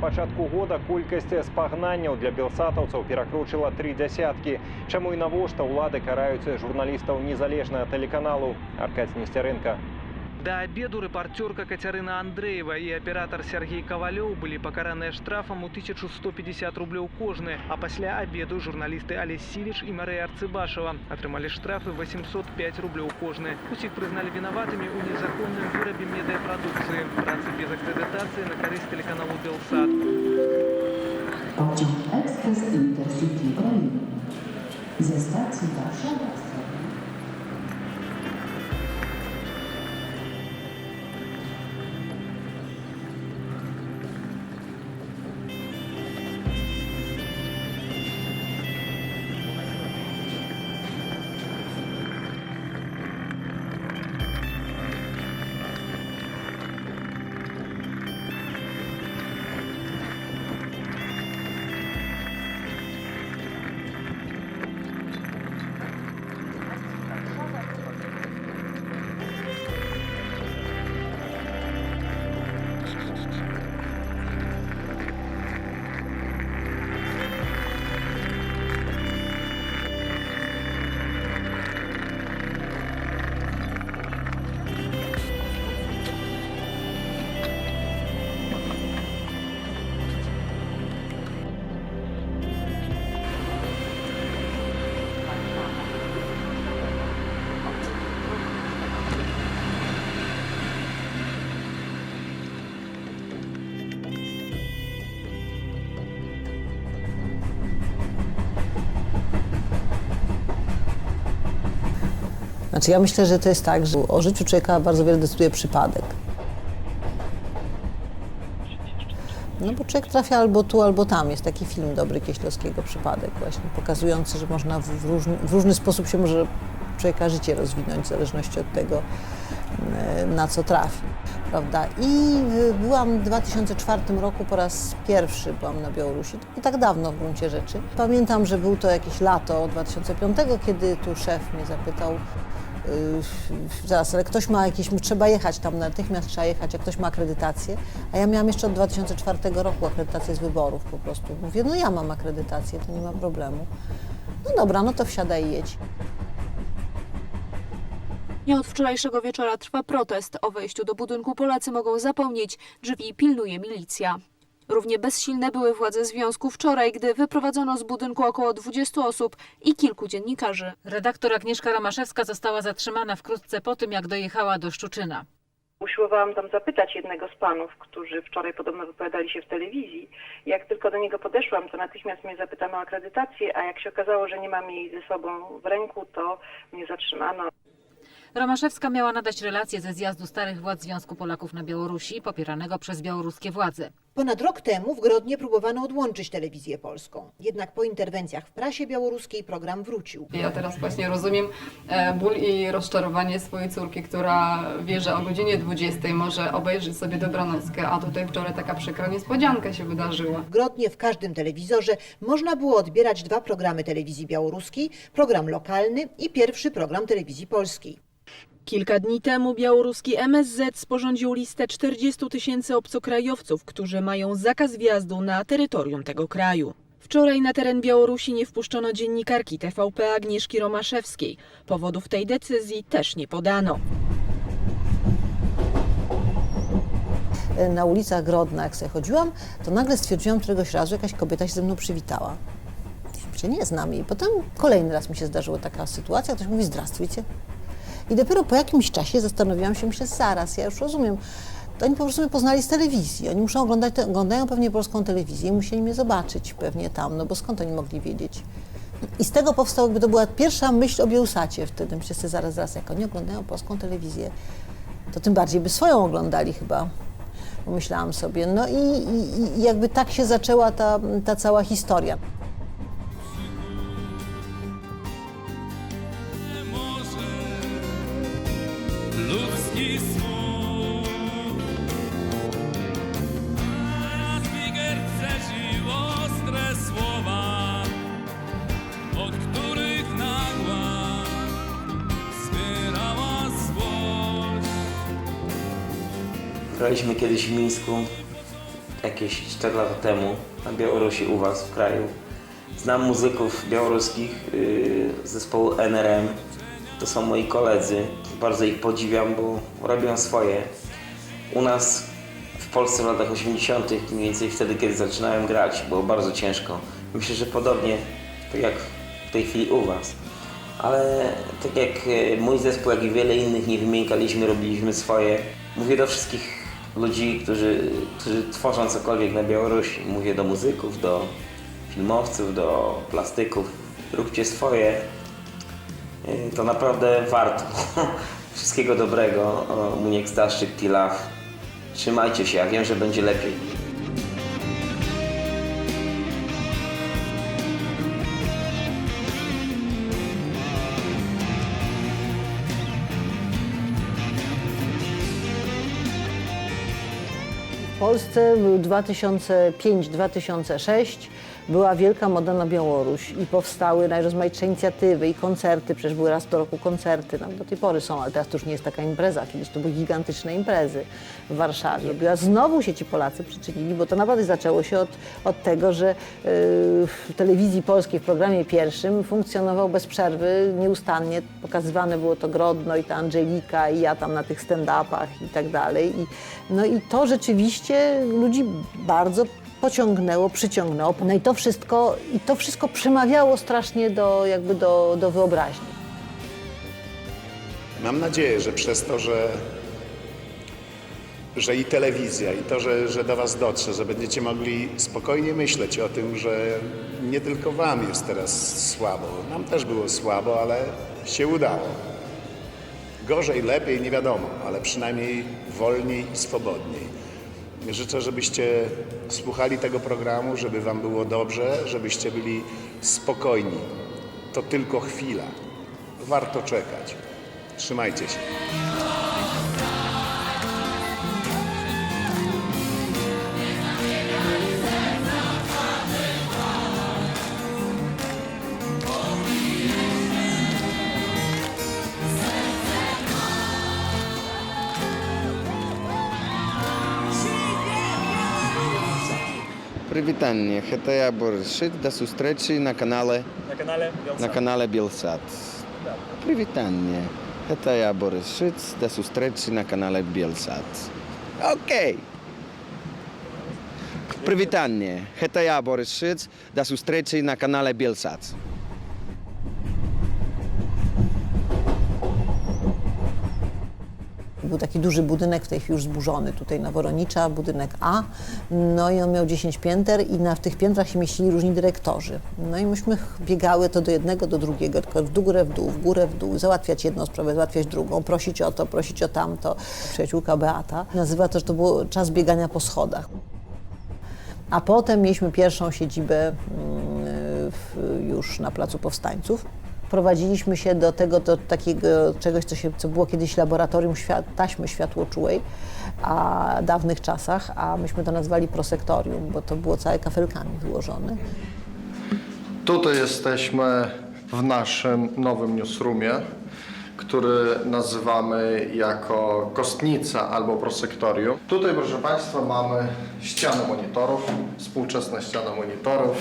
пачатку года колькасць спагнанняў для белсатаўцаў перакручыла 3 дзясяткі. Чаму і навошта ўлады караюць журналістаў незалежнага тэлеканалу? Аркадий Нестеренко. До обеду рэпарцёрка Кацярына Андреева и оператор Сергей Ковалёв были покараныя штрафам у 1150 рублёў кожны, а пасля обеду журналисты Олесь Сивич и Мария Арцыбашева атрымалі штрафы 805 рублёў кожны. Усіх признали виноватыми у незаконным вырабе медыапрадукцыі, працы без аккредитации на карысць телеканалу Белсат. Pociąg ekspres Intercity Ukrainy ze stacji Warszawa. Znaczy ja myślę, że to jest tak, że o życiu człowieka bardzo wiele decyduje przypadek. No bo człowiek trafia albo tu, albo tam. Jest taki film dobry Kieślowskiego, Przypadek, właśnie pokazujący, że można w różny sposób się może człowieka życie rozwinąć w zależności od tego, na co trafi, prawda? I byłam w 2004 roku po raz pierwszy byłam na Białorusi, nie tak dawno w gruncie rzeczy. Pamiętam, że był to jakieś lato 2005, kiedy tu szef mnie zapytał, zaraz, ale ktoś ma jakieś, trzeba jechać tam, natychmiast trzeba jechać, jak ktoś ma akredytację, a ja miałam jeszcze od 2004 roku akredytację z wyborów po prostu. Mówię, no ja mam akredytację, to nie ma problemu. No dobra, no to wsiadaj i jedź. Nie od wczorajszego wieczora trwa protest. O wejściu do budynku Polacy mogą zapomnieć. Drzwi pilnuje milicja. Równie bezsilne były władze związku wczoraj, gdy wyprowadzono z budynku około 20 osób i kilku dziennikarzy. Redaktor Agnieszka Romaszewska została zatrzymana wkrótce po tym, jak dojechała do Szczuczyna. Usiłowałam tam zapytać jednego z panów, którzy wczoraj podobno wypowiadali się w telewizji. Jak tylko do niego podeszłam, to natychmiast mnie zapytano o akredytację, a jak się okazało, że nie mam jej ze sobą w ręku, to mnie zatrzymano. Romaszewska miała nadać relację ze zjazdu starych władz Związku Polaków na Białorusi, popieranego przez białoruskie władze. Ponad rok temu w Grodnie próbowano odłączyć telewizję polską. Jednak po interwencjach w prasie białoruskiej program wrócił. Ja teraz właśnie rozumiem ból i rozczarowanie swojej córki, która wie, że o godzinie 20 może obejrzeć sobie Dobranockę, a tutaj wczoraj taka przykra niespodzianka się wydarzyła. W Grodnie w każdym telewizorze można było odbierać 2 programy telewizji białoruskiej, program lokalny i pierwszy program telewizji polskiej. Kilka dni temu białoruski MSZ sporządził listę 40 000 obcokrajowców, którzy mają zakaz wjazdu na terytorium tego kraju. Wczoraj na teren Białorusi nie wpuszczono dziennikarki TVP Agnieszki Romaszewskiej. Powodów tej decyzji też nie podano. Na ulicach Grodna, jak sobie chodziłam, to nagle stwierdziłam któregoś razu, jakaś kobieta się ze mną przywitała. Ja się nie znam jej. Potem kolejny raz mi się zdarzyła taka sytuacja, ktoś mówi zdrastwujcie. I dopiero po jakimś czasie zastanowiłam się, myślę, zaraz, ja już rozumiem, to oni po prostu mnie poznali z telewizji, oni muszą oglądają pewnie polską telewizję i musieli mnie zobaczyć pewnie tam, no bo skąd oni mogli wiedzieć. I z tego powstał, jakby to była pierwsza myśl o Biełsacie wtedy, myślę sobie zaraz, jak oni oglądają polską telewizję, to tym bardziej by swoją oglądali chyba, pomyślałam sobie. No i jakby tak się zaczęła ta cała historia. Ludzki smut, a Zbiger przeżył ostre słowa, od których nagła zbierała złość. Graliśmy kiedyś w Mińsku jakieś 4 lata temu na Białorusi, u Was w kraju. Znam muzyków białoruskich z zespołu NRM. To są moi koledzy. Bardzo ich podziwiam, bo robią swoje. U nas w Polsce w latach 80., mniej więcej wtedy, kiedy zaczynałem grać, było bardzo ciężko. Myślę, że podobnie tak jak w tej chwili u Was. Ale tak jak mój zespół, jak i wiele innych nie wymiękaliśmy, robiliśmy swoje. Mówię do wszystkich ludzi, którzy tworzą cokolwiek na Białorusi. Mówię do muzyków, do filmowców, do plastyków. Róbcie swoje. To naprawdę warto. Wszystkiego dobrego. Muniek Staszczyk, T-Love. Trzymajcie się, ja wiem, że będzie lepiej. W Polsce był 2005-2006, była wielka moda na Białoruś i powstały najrozmaitsze inicjatywy i koncerty, przecież były raz do roku koncerty, do tej pory są, ale teraz to już nie jest taka impreza, kiedyś to były gigantyczne imprezy w Warszawie. A znowu się ci Polacy przyczynili, bo to naprawdę zaczęło się od tego, że w telewizji polskiej w programie pierwszym funkcjonował bez przerwy, nieustannie, pokazywane było to Grodno i ta Angelika i ja tam na tych stand-upach i tak dalej. No i to rzeczywiście ludzi bardzo pociągnęło, przyciągnęło. No i to wszystko przemawiało strasznie do wyobraźni. Mam nadzieję, że przez to, że i telewizja, i to, że do Was dotrze, że będziecie mogli spokojnie myśleć o tym, że nie tylko Wam jest teraz słabo. Nam też było słabo, ale się udało. Gorzej, lepiej, nie wiadomo, ale przynajmniej wolniej i swobodniej. Życzę, żebyście słuchali tego programu, żeby Wam było dobrze, żebyście byli spokojni. To tylko chwila. Warto czekać. Trzymajcie się. Привітання, це я Борис Шит, до зустрічі на каналі Білсат. Привітання, це я Борис Шит, до зустрічі на каналі Білсат. Окей. Привітання, це я Борис Шит, до зустрічі на каналі Білсат. Był taki duży budynek, w tej chwili już zburzony, tutaj na Woronicza, budynek A. No i on miał 10 pięter i w tych piętrach się mieścili różni dyrektorzy. No i myśmy biegały to do jednego, do drugiego, tylko w górę, w dół, załatwiać jedną sprawę, załatwiać drugą, prosić o to, prosić o tamto. Przyjaciółka Beata nazywa to, że to był czas biegania po schodach. A potem mieliśmy pierwszą siedzibę już na Placu Powstańców. Prowadziliśmy się do takiego czegoś, co było kiedyś laboratorium taśmy światłoczułej, a w dawnych czasach, a myśmy to nazwali prosektorium, bo to było całe kafelkami wyłożone. Tutaj jesteśmy w naszym nowym newsroomie, który nazywamy jako kostnica albo prosektorium. Tutaj, proszę Państwa, mamy ścianę monitorów, współczesne ściany monitorów.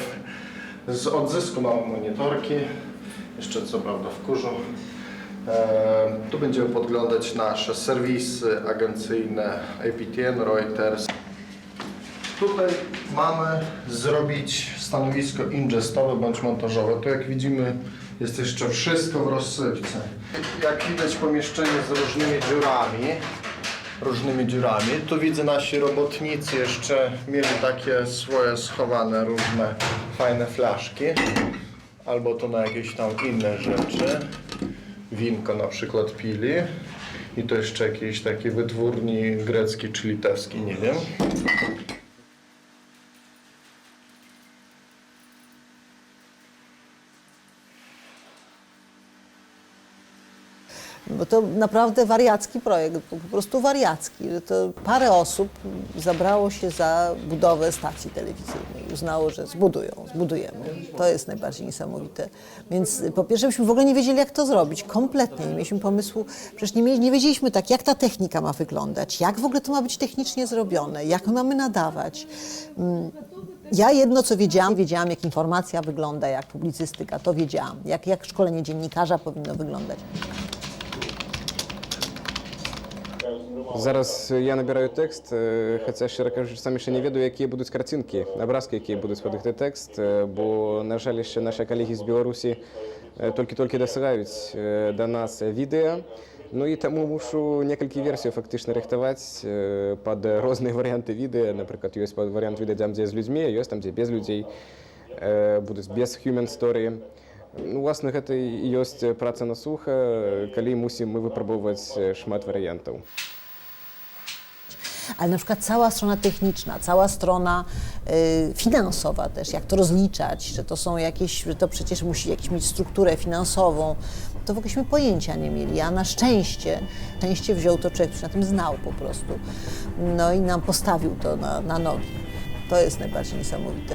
Z odzysku mamy monitorki. Jeszcze co prawda w kurzu. Tu będziemy podglądać nasze serwisy agencyjne APTN, Reuters. Tutaj mamy zrobić stanowisko ingestowe bądź montażowe. Tu jak widzimy jest jeszcze wszystko w rozsypce. Jak widać pomieszczenie z różnymi dziurami. Tu widzę nasi robotnicy jeszcze mieli takie swoje schowane różne fajne flaszki. Albo to na jakieś tam inne rzeczy. Winko na przykład pili. I to jeszcze jakiś taki wytwórni grecki czy litewski, nie wiem. Bo to naprawdę wariacki projekt, po prostu wariacki, że to parę osób zabrało się za budowę stacji telewizyjnej i uznało, że zbudujemy. To jest najbardziej niesamowite. Więc po pierwsze byśmy w ogóle nie wiedzieli, jak to zrobić, kompletnie nie mieliśmy pomysłu, przecież nie wiedzieliśmy tak, jak ta technika ma wyglądać, jak w ogóle to ma być technicznie zrobione, jak my mamy nadawać. Ja jedno, co wiedziałam, jak informacja wygląda, jak publicystyka, to wiedziałam, jak szkolenie dziennikarza powinno wyglądać. Зараз я набираю текст, хоча, щиро кажучи, сам ще не ведаю, які будуть картинки, образки, які будуть входити в текст, бо, на жаль, ще наші колеги з Білорусі тільки досягають до нас відео. Ну і тому мушу кілька версій фактично рихтувати під різні варіанти відео. Наприклад, є варіант відео там, де з людьми, є там, де без людей, будуть без human story. Ну, власне, гэта і ёсць праца на суха, калі мусім мы выпрабоўваць шмат варыянтаў. Ale na przykład cała strona techniczna, cała strona finansowa też, jak to rozliczać, że to są jakieś, że to przecież musi mieć strukturę finansową, to w ogóleśmy pojęcia nie mieli, a na szczęście wziął to człowiek, który się na tym znał po prostu, no i nam postawił to na nogi. To jest najbardziej niesamowite.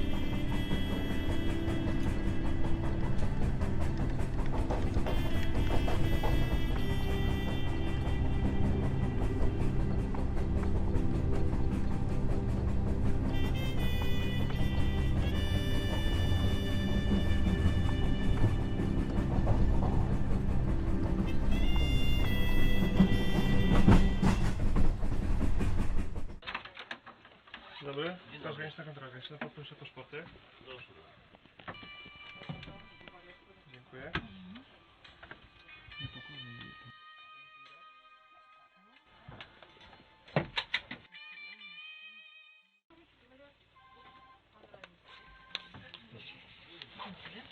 Dobry, Straż Graniczna Kontrola Graniczna, poproszę paszporty. Dziękuję.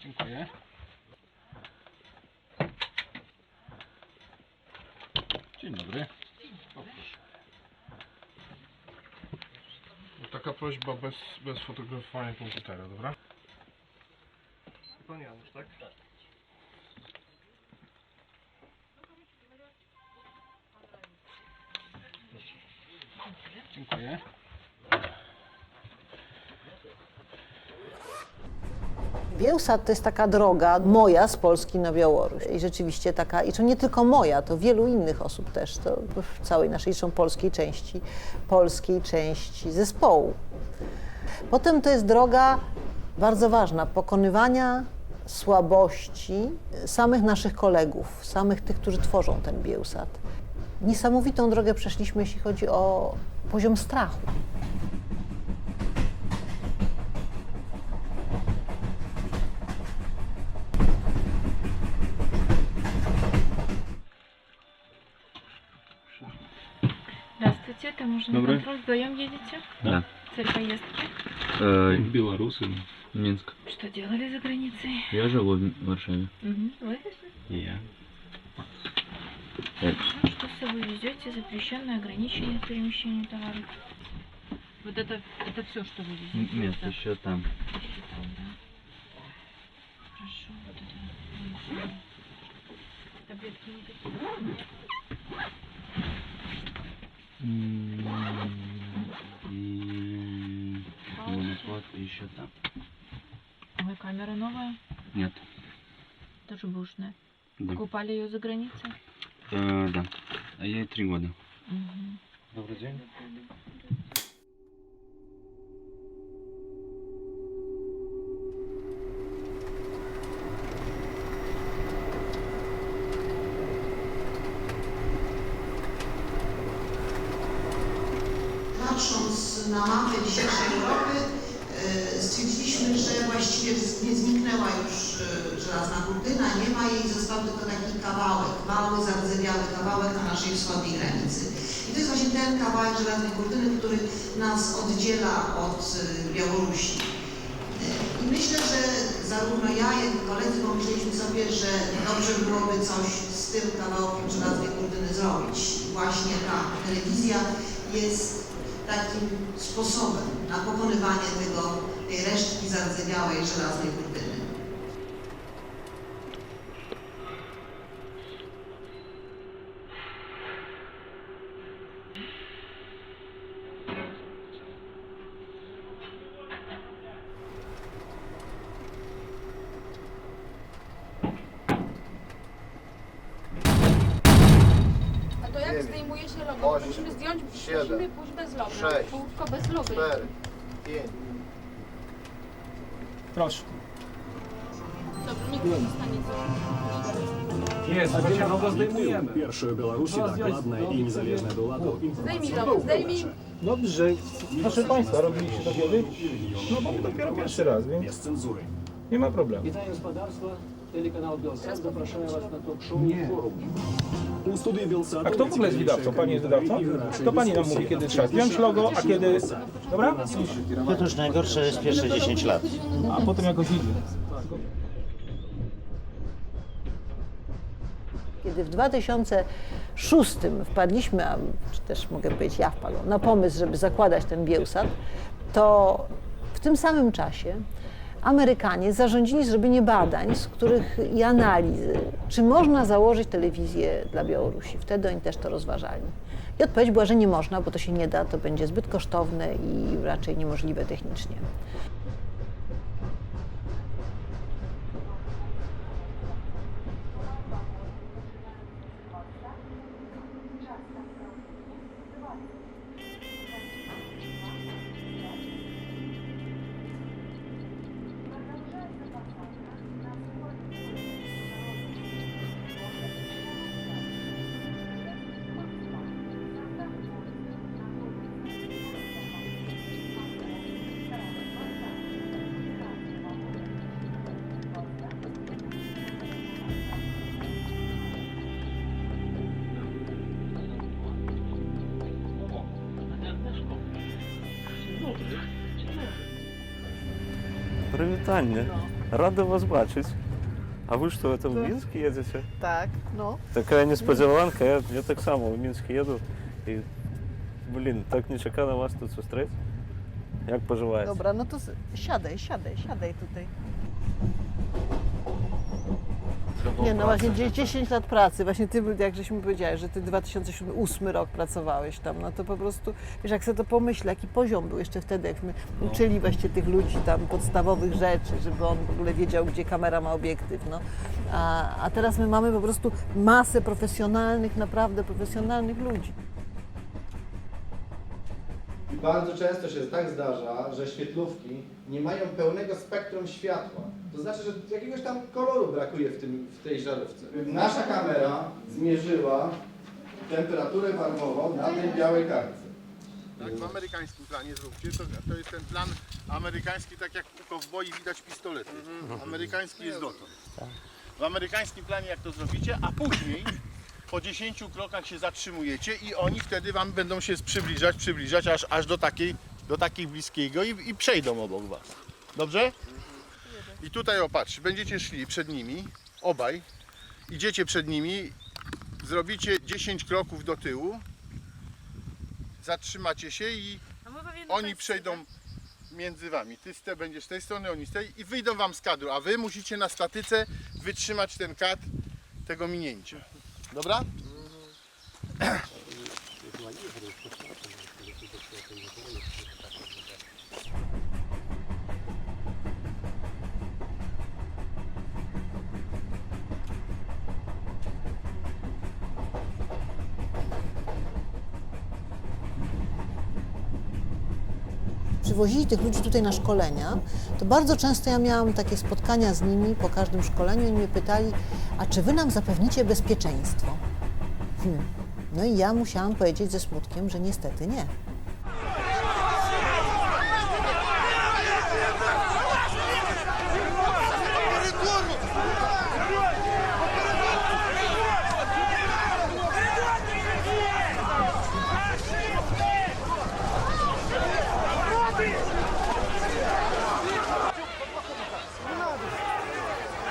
Dziękuję. Dzień dobry. Poproszę. Taka prośba bez fotografowania komputera, dobra? Pan Janusz, tak? Tak. Dziękuję. Bielsat to jest taka droga moja z Polski na Białoruś i rzeczywiście taka, i to nie tylko moja, to wielu innych osób też, to w całej naszej polskiej części zespołu. Potem to jest droga bardzo ważna, pokonywania słabości samych naszych kolegów, samych tych, którzy tworzą ten Bielsat. Niesamowitą drogę przeszliśmy, jeśli chodzi o poziom strachu. Здравствуйте, это можно на контроль, вдвоем едете? Да. Цель поездки? Беларусь, Минск. Что делали за границей? Я живу в Варшаве. Вы? Я. Что с собой везете? Запрещенное ограничение перемещения товаров. Вот это все, что вы везете? Нет, еще там. Еще там, да. Хорошо, вот это. Таблетки никакие. И вот еще там. А камера новая? Нет. Тоже бушная. Да. Покупали ее за границей? Да. А ей 3 года. Угу. Добрый день. Patrząc na mapę dzisiejszej Europy, stwierdziliśmy, że właściwie nie zniknęła już żelazna kurtyna, nie ma jej, został tylko taki kawałek, mały, zardzewiały kawałek na naszej wschodniej granicy. I to jest właśnie ten kawałek żelaznej kurtyny, który nas oddziela od Białorusi. I myślę, że zarówno ja, jak i koledzy pomyśleliśmy sobie, że dobrze byłoby coś z tym kawałkiem żelaznej kurtyny zrobić. I właśnie ta telewizja jest takim sposobem na pokonywanie tej resztki zardzewiałej żelaznej kurtyny. Jak zdejmuje się logo? Musimy zdjąć, musimy pójść bez logo. Tylko bez logo. 4, 5. Proszę. Dobrze, nikt nie zostanie co. Jest, a logo zdejmujemy. Pierwsze w Białorusi dokładne i niezależne do łaду Zdejmij logo, zdejmij. Dobrze. Proszę Państwa, robiliście to kiedyś? No bo dopiero pierwszy raz, więc... Bez cenzury. Nie ma problemu. Witam gospodarstwa, telekanał Bielsat, zapraszam Was na talk show i forum. U studiu Bielsatu... A kto w ogóle jest wydawcą? Pani jest wydawcą? To Pani nam mówi, kiedy trzeba zdjąć logo, a kiedy... Dobra? To już najgorsze jest pierwsze 10 lat. A potem jakoś idzie. Kiedy w 2006 wpadliśmy, czy też mogę powiedzieć ja wpadłam, na pomysł, żeby zakładać ten Bielsat, to w tym samym czasie Amerykanie zarządzili zrobienie badań, i analizy, czy można założyć telewizję dla Białorusi. Wtedy oni też to rozważali. I odpowiedź była, że nie można, bo to się nie da, to będzie zbyt kosztowne i raczej niemożliwe technicznie. Привітання. Рада вас бачити. А ви що, це в Мінськ їдете? Так, ну. Така несподіванка, я так само в Мінськ їду. І, так нечекано вас тут зустріти. Як поживаєте? Dobra, no to siadaj tutaj. Nie, no właśnie 10 lat pracy, właśnie ty, jak żeśmy powiedzieli, że ty 2008 rok pracowałeś tam, no to po prostu, wiesz, jak sobie to pomyślę, jaki poziom był jeszcze wtedy, jakśmy uczyli właśnie tych ludzi tam podstawowych rzeczy, żeby on w ogóle wiedział, gdzie kamera ma obiektyw, no. A teraz my mamy po prostu masę profesjonalnych, naprawdę profesjonalnych ludzi. I bardzo często się tak zdarza, że świetlówki nie mają pełnego spektrum światła. To znaczy, że jakiegoś tam koloru brakuje w tej żarówce. Nasza kamera zmierzyła temperaturę barwową na tej białej kartce. Tak, w amerykańskim planie zróbcie, to jest ten plan amerykański, tak jak u kowboi widać pistolety. Amerykański jest dotąd. W amerykańskim planie jak to zrobicie, a później po 10 krokach się zatrzymujecie i oni wtedy wam będą się przybliżać aż do takiej bliskiego i przejdą obok was. Dobrze? I tutaj patrz, będziecie szli przed nimi, obaj, idziecie przed nimi, zrobicie 10 kroków do tyłu, zatrzymacie się i oni przejdą między wami. Ty będziesz z tej strony, oni z tej i wyjdą wam z kadru, a wy musicie na statyce wytrzymać ten kadr tego minięcia. Dobra? Przywozili tych ludzi tutaj na szkolenia, to bardzo często ja miałam takie spotkania z nimi po każdym szkoleniu i oni mnie pytali, a czy wy nam zapewnicie bezpieczeństwo? No i ja musiałam powiedzieć ze smutkiem, że niestety nie.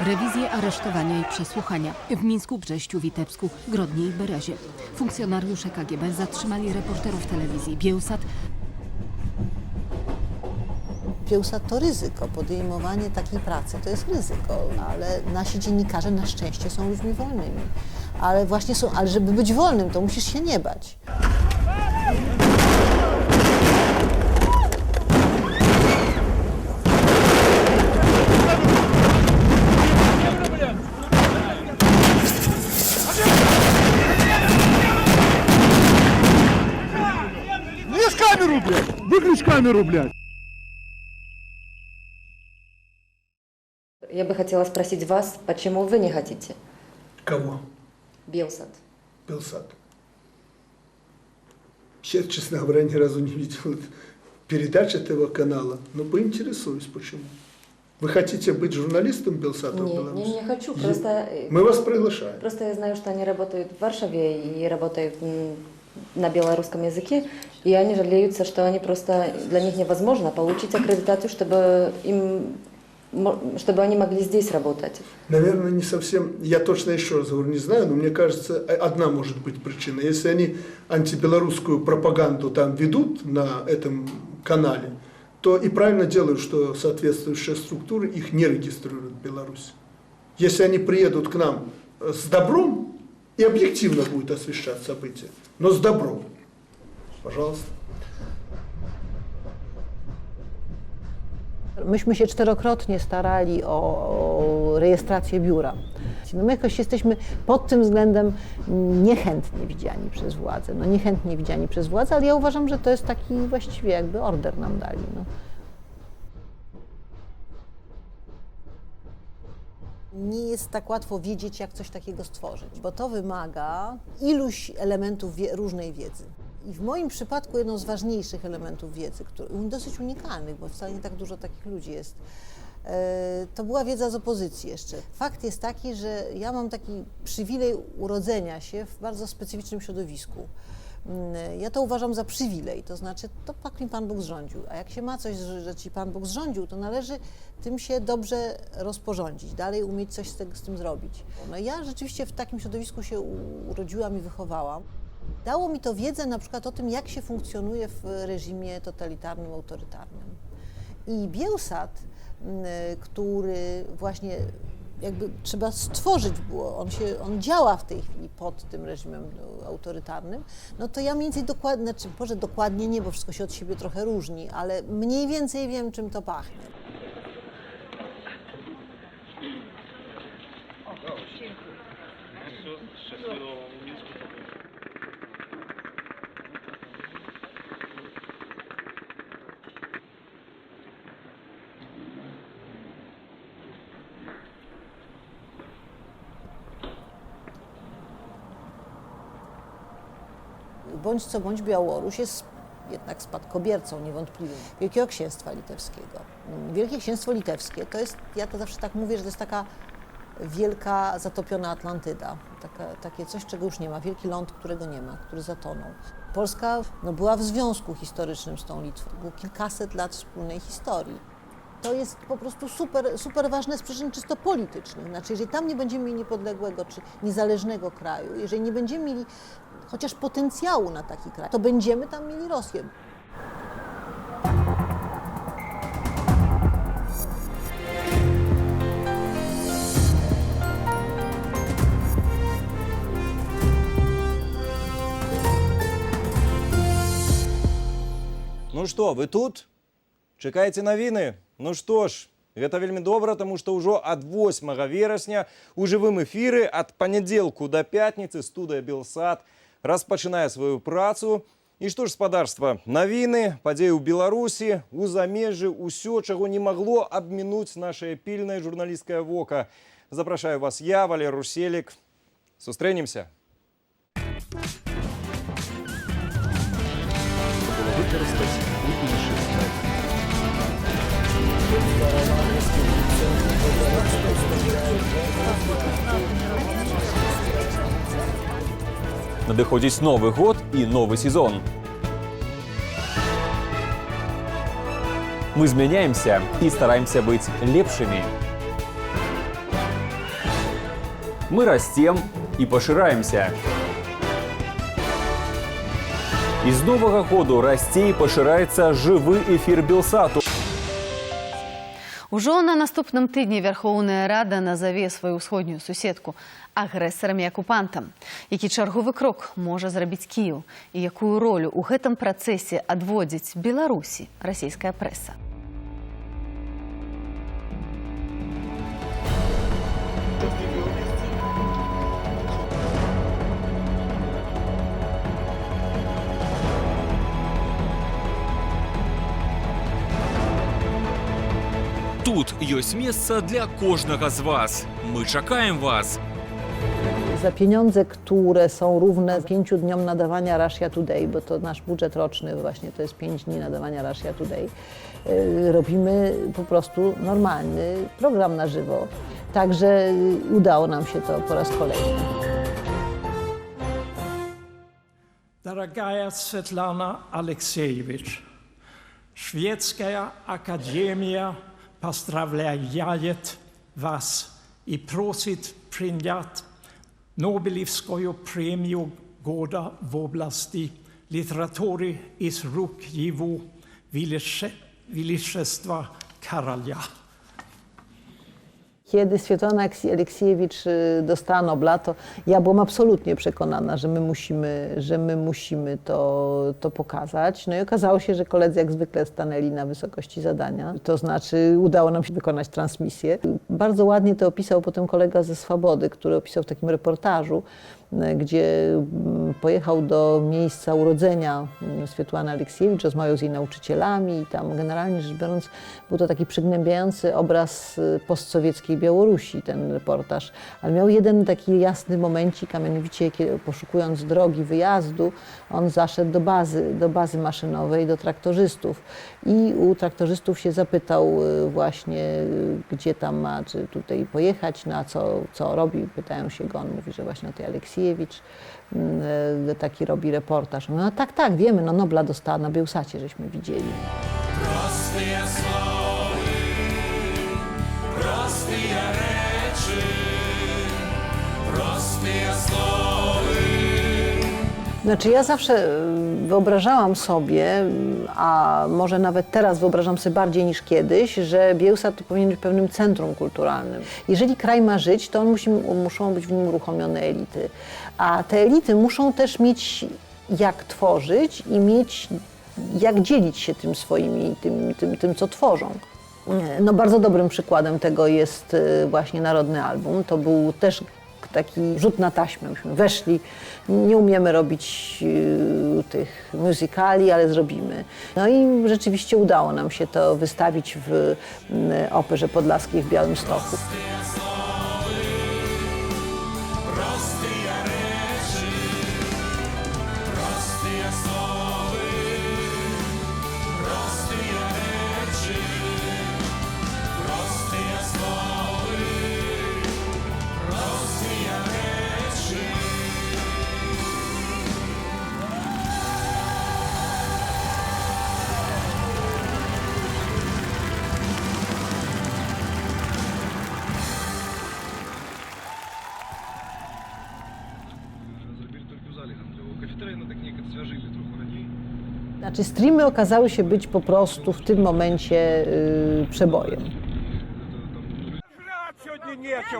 Rewizje, aresztowania i przesłuchania w Mińsku, Brześciu, Witebsku, Grodnie i Berezie. Funkcjonariusze KGB zatrzymali reporterów telewizji Bielsat. Bielsat to ryzyko, podejmowanie takiej pracy to jest ryzyko, ale nasi dziennikarze na szczęście są ludźmi wolnymi. Ale właśnie ale żeby być wolnym, to musisz się nie bać. блядь! Выключи камеру, блядь! Я бы хотела спросить вас, почему вы не хотите? Кого? Белсат. Белсат. Я, честно говоря, ни разу не видел передач этого канала, но поинтересуюсь, почему. Вы хотите быть журналистом Белсата в Беларуси? Не хочу, просто... Мы вас приглашаем. Просто я знаю, что они работают в Варшаве и работают на белорусском языке, и они жалеются, что они просто, для них невозможно получить аккредитацию, чтобы они могли здесь работать. Наверное, не совсем, я точно еще раз говорю, не знаю, но мне кажется, одна может быть причина. Если они антибелорусскую пропаганду там ведут на этом канале, то и правильно делают, что соответствующие структуры их не регистрируют в Беларуси. Если они приедут к нам с добром, и объективно будет освещать события, но с добром, пожалуйста. Myśmy się 4-krotnie starali o rejestrację biura. No my jakoś jesteśmy pod tym względem niechętnie widziani przez władzę. No niechętnie widziani przez władzę, ale ja uważam, że to jest taki właściwie jakby order nam dali. No. Nie jest tak łatwo wiedzieć, jak coś takiego stworzyć, bo to wymaga iluś elementów różnej wiedzy. I w moim przypadku jedną z ważniejszych elementów wiedzy, dosyć unikalnych, bo wcale nie tak dużo takich ludzi jest, to była wiedza z opozycji jeszcze. Fakt jest taki, że ja mam taki przywilej urodzenia się w bardzo specyficznym środowisku. Ja to uważam za przywilej, to znaczy to tak mi Pan Bóg zrządził, a jak się ma coś, że Ci Pan Bóg zrządził, to należy tym się dobrze rozporządzić, dalej umieć coś z tym zrobić. No ja rzeczywiście w takim środowisku się urodziłam i wychowałam. Dało mi to wiedzę na przykład o tym, jak się funkcjonuje w reżimie totalitarnym, autorytarnym. I Bielsat, który właśnie jakby trzeba stworzyć było, on działa w tej chwili pod tym reżimem autorytarnym, no to ja mniej więcej dokładnie, znaczy może dokładnie nie, bo wszystko się od siebie trochę różni, ale mniej więcej wiem, czym to pachnie. Bądź co bądź Białoruś jest jednak spadkobiercą niewątpliwym Wielkiego Księstwa Litewskiego. Wielkie Księstwo Litewskie to jest, ja to zawsze tak mówię, że to jest taka wielka zatopiona Atlantyda. Takie coś, czego już nie ma. Wielki ląd, którego nie ma, który zatonął. Polska była w związku historycznym z tą Litwą. Było kilkaset lat wspólnej historii. To jest po prostu super ważne z przyczyn czysto politycznych. Znaczy, jeżeli tam nie będziemy mieli niepodległego czy niezależnego kraju, jeżeli nie będziemy mieli chociaż potencjału na taki kraj, to będziemy tam mieli Rosję. Ну што, вы тут? Чакаеце навіны? Ну што ж, гэта вельмі добра, таму што ўжо ад 8 верасня у жывым эфіры ад панядзелку да пятніцы студыя Белсат распачынае сваю працу. І што ж, спадарства, навіны, падзеі ў Беларусі, у замежжы, усё, чаго не магло абмінуць нашае пільнае журналісцкае вока. Запрашаю вас я, Валер Руселік. Сустрэнемся. Надыходзіць новы год і новы сезон. Мы змяняемся і стараемся быць лепшымі. Мы расцем і пашыраемся. І з новага году расце і пашыраецца жывы эфір Белсату. Ужо на наступным тыдні Вярхоўная Рада назаве сваю ўсходнюю суседку агрэсарам і акупантам. Які чарговы крок можа зрабіць Кіеў і якую ролю ў гэтым працэсе адводзіць Беларусі расійская прэса. тут ёсць месца для кожнага з вас. Мы чакаем вас. Za pieniądze, które są równe 5 dniom nadawania Russia Today, bo to nasz budżet roczny właśnie to jest 5 dni nadawania Russia Today, robimy po prostu normalny program na żywo. Także udało nam się to po raz kolejny. Дорогая Светлана Алексеевич, Шведская академия поздравляет вас и просит принять Нобелевскую премию года в области литературы из рук его величества Karalia. Kiedy Swiatłana Aleksiejewicz dostała Nobla, to ja byłam absolutnie przekonana, że my musimy to pokazać. No i okazało się, że koledzy jak zwykle stanęli na wysokości zadania. To znaczy udało nam się wykonać transmisję. Bardzo ładnie to opisał potem kolega ze Swobody, który opisał w takim reportażu, gdzie pojechał do miejsca urodzenia Swiatłany Aleksiejewicz, rozmawiał z jej nauczycielami i tam generalnie rzecz biorąc był to taki przygnębiający obraz postsowieckiej Białorusi, ten reportaż. Ale miał jeden taki jasny momencik, a mianowicie poszukując drogi wyjazdu, on zaszedł do bazy maszynowej, do traktorzystów i u traktorzystów się zapytał właśnie, gdzie tam ma, czy tutaj pojechać, na co robi. Pytają się go, on mówi, że właśnie o tej Aleksiejewicz taki robi reportaż. No tak, wiemy, no Nobla dostała na Bielsacie, żeśmy widzieli. Простые словы, простые речи, простые словы. Znaczy ja zawsze wyobrażałam sobie, a może nawet teraz wyobrażam sobie bardziej niż kiedyś, że Bielsat to powinien być pewnym centrum kulturalnym. Jeżeli kraj ma żyć, to muszą być w nim uruchomione elity. A te elity muszą też mieć jak tworzyć i mieć jak dzielić się tym swoimi, tym co tworzą. No bardzo dobrym przykładem tego jest właśnie Narodny Album. To był też taki rzut na taśmę. Myśmy weszli, nie umiemy robić tych musicali, ale zrobimy. No i rzeczywiście udało nam się to wystawić w Operze Podlaskiej w Białymstoku. Znaczy streamy okazały się być po prostu w tym momencie przebojem.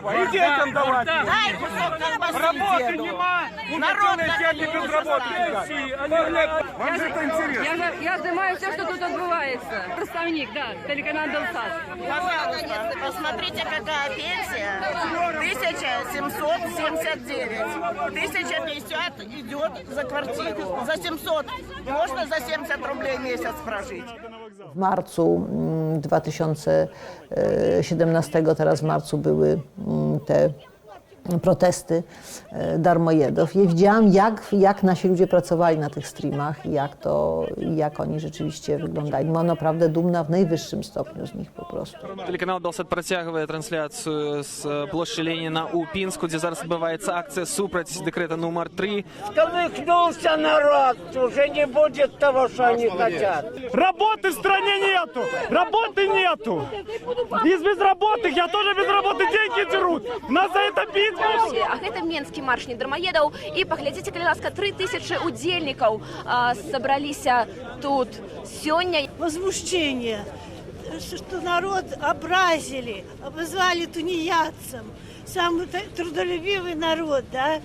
И детям давать. Работы нема. Народ сьогодні безработний. Вам же это интересно. Я знаю все, что тут отбывается. Представник, да, телеканал Белсат. Пожалуйста, посмотрите, какая пенсия. 1779. 1050 идет за квартиру. За 700. Можно за 70 рублей в месяц прожить. W marcu 2017, teraz w marcu były te protesty darmojedów. I widziałam, jak nasi ludzie pracowali na tych streamach i jak oni rzeczywiście wyglądali. Byłam naprawdę dumna w najwyższym stopniu z nich po prostu. Телеканал Белсат працягвае трансляцыю з плошчы Леніна ў Пінску, дзе зараз адбываецца акцыя супраць дэкрэта нумар 3. Колыхнулся народ, уже не будет того, что они хотят. Работы в стране нету, работы нету. Из безработных я тоже без работы, деньги дерут. Нас за это бить. А гэта менскі марш недармаедаў. І паглядзіце, калі ласка, 3000 удзельнікаў сабраліся тут сёння. Возмущение, что народ образили, обозвали тунеядцем. Самый трудолюбивый народ, да?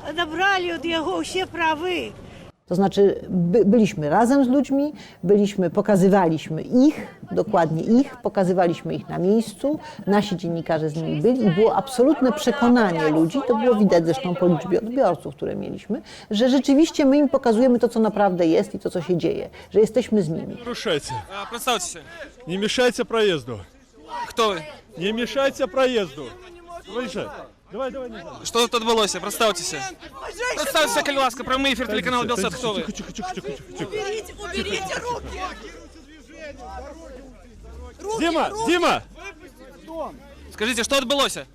Отобрали от его все правы. To znaczy byliśmy razem z ludźmi, pokazywaliśmy ich, dokładnie ich, pokazywaliśmy ich na miejscu, nasi dziennikarze z nimi byli i było absolutne przekonanie ludzi, to było widać zresztą po liczbie odbiorców, które mieliśmy, że rzeczywiście my im pokazujemy to, co naprawdę jest i to, co się dzieje, że jesteśmy z nimi. Ruszajcie. Представьте się. Nie mieszajcie проезду. Хто ви? Не мешайте проезду. Давай. Що тут відбулося? Представтеся. Представтеся, будь ласка, прямий ефір телеканалу Білсат. Хто ви? Уберите руки! Дима! Скажіть, що відбулося?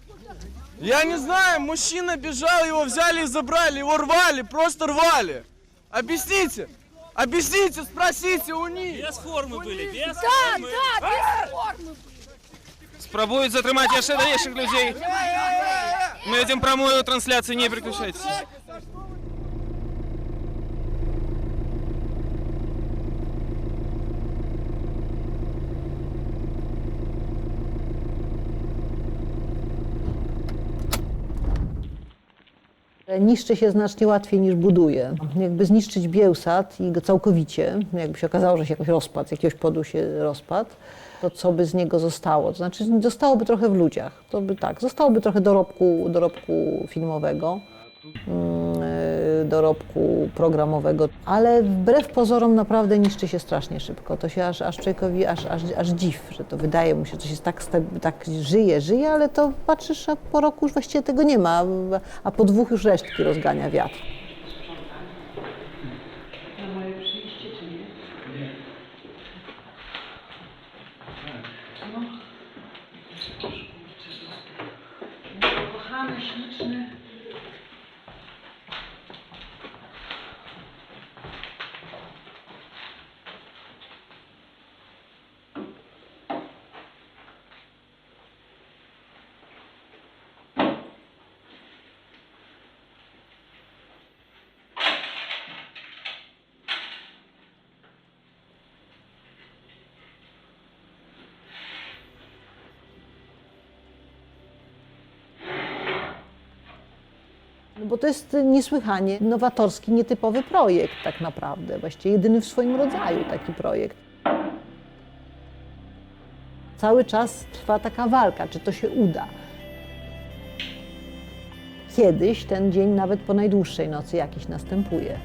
Я не знаю, мужчина бежал, его взяли и забрали, его рвали, просто рвали. Объясните, спросите у них. Без форми були, без Да, без формы! Спробують затримати яшчэ інших людей. Ми ведемо прямую трансляцію, не переключайтесь. Niszczy się znacznie łatwiej niż buduje. Jakby zniszczyć Bielsat i go całkowicie, jakby się okazało, że się jakoś rozpadł, z jakiegoś powodu się rozpadł, to co by z niego zostało? To znaczy zostałoby trochę w ludziach. To by tak, zostałoby trochę dorobku filmowego, dorobku programowego, ale wbrew pozorom naprawdę niszczy się strasznie szybko. To się aż człowiekowi aż dziw, że to wydaje mu się, że się tak żyje, ale to patrzysz, a po roku już właściwie tego nie ma, a po 2 już resztki rozgania wiatr. Na moje przyjście czy nie? Nie. No. Kochany, śliczny. No bo to jest niesłychanie nowatorski, nietypowy projekt tak naprawdę, właściwie jedyny w swoim rodzaju taki projekt. Cały czas trwa taka walka, czy to się uda. Kiedyś ten dzień nawet po najdłuższej nocy jakiś następuje.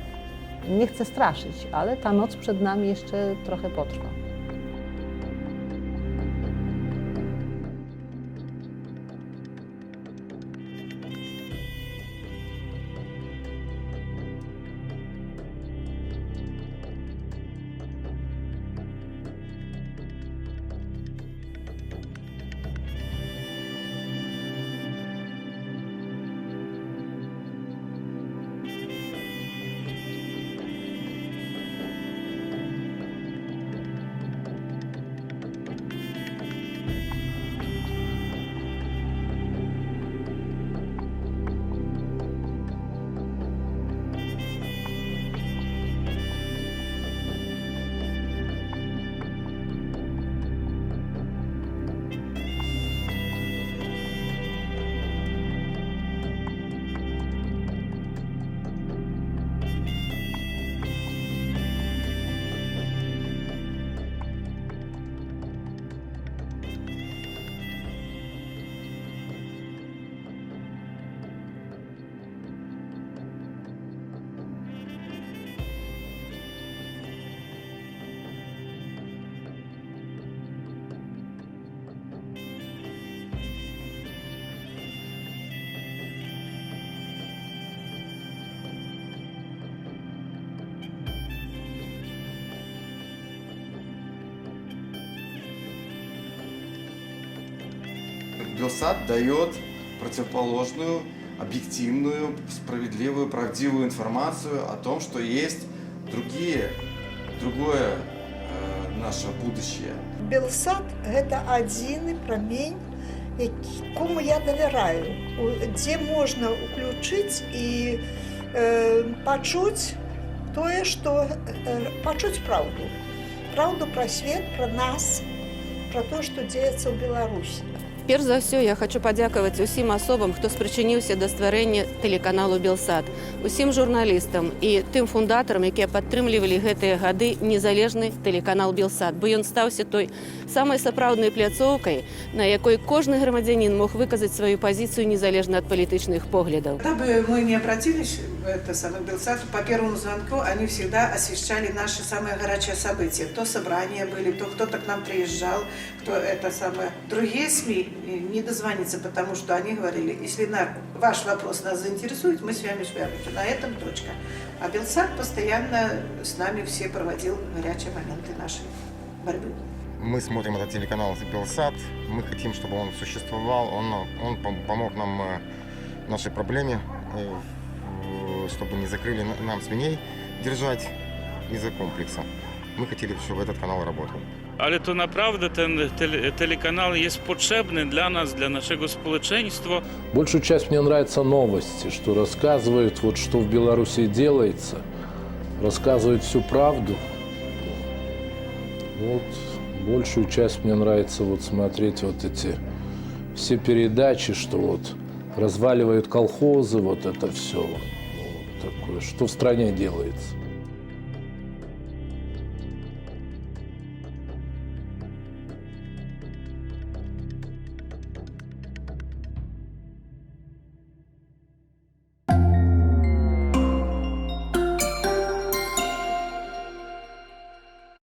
Nie chcę straszyć, ale ta noc przed nami jeszcze trochę potrwa. Белсат дает противоположную, объективную, справедливую, правдивую информацию о том, что есть другое наше будущее. Белсат – это один промень, якому я доверяю, где можно включить и почуть тое, что почуть правду. Правду про свет, про нас, про то, что деется в Беларуси. Перш за ўсё я хочу падзякаваць усім асобам, хто спрычыніўся да стварэння тэлеканалу Белсат, усім журналістам і тым фундатарам, якія падтрымлівалі гэтыя гады незалежны тэлеканал Белсат, бо ён стаўся той самай сапраўднай пляцоўкай, на якой кожны грамадзянін мог выказаць сваю пазіцыю незалежна ад палітычных поглядаў. Когда бы мы не обратились Белсат, по первому звонку они всегда освещали наши самые горячие события. То собрания были, то кто-то к нам приезжал, кто это самое. Другие СМИ не дозвонится, потому что они говорили, если ваш вопрос нас заинтересует, мы с вами свяжемся. На этом точка. А Белсат постоянно с нами все проводил горячие моменты нашей борьбы. Мы смотрим этот телеканал Белсат, мы хотим, чтобы он существовал, он помог нам в нашей проблеме, чтобы не закрыли нам свиней держать из-за комплекса. Мы хотели, чтобы этот канал работал. Але то naprawdę ten телеканал jest potrzebny dla nas, для нашего społeczeństwa. Большую часть мне нравятся новости, что рассказывают, вот что в Беларуси делается, рассказывают всю правду. Вот большую часть мне нравится вот смотреть вот эти все передачи, что вот разваливают колхозы, вот это все. Такое, что в стране делается.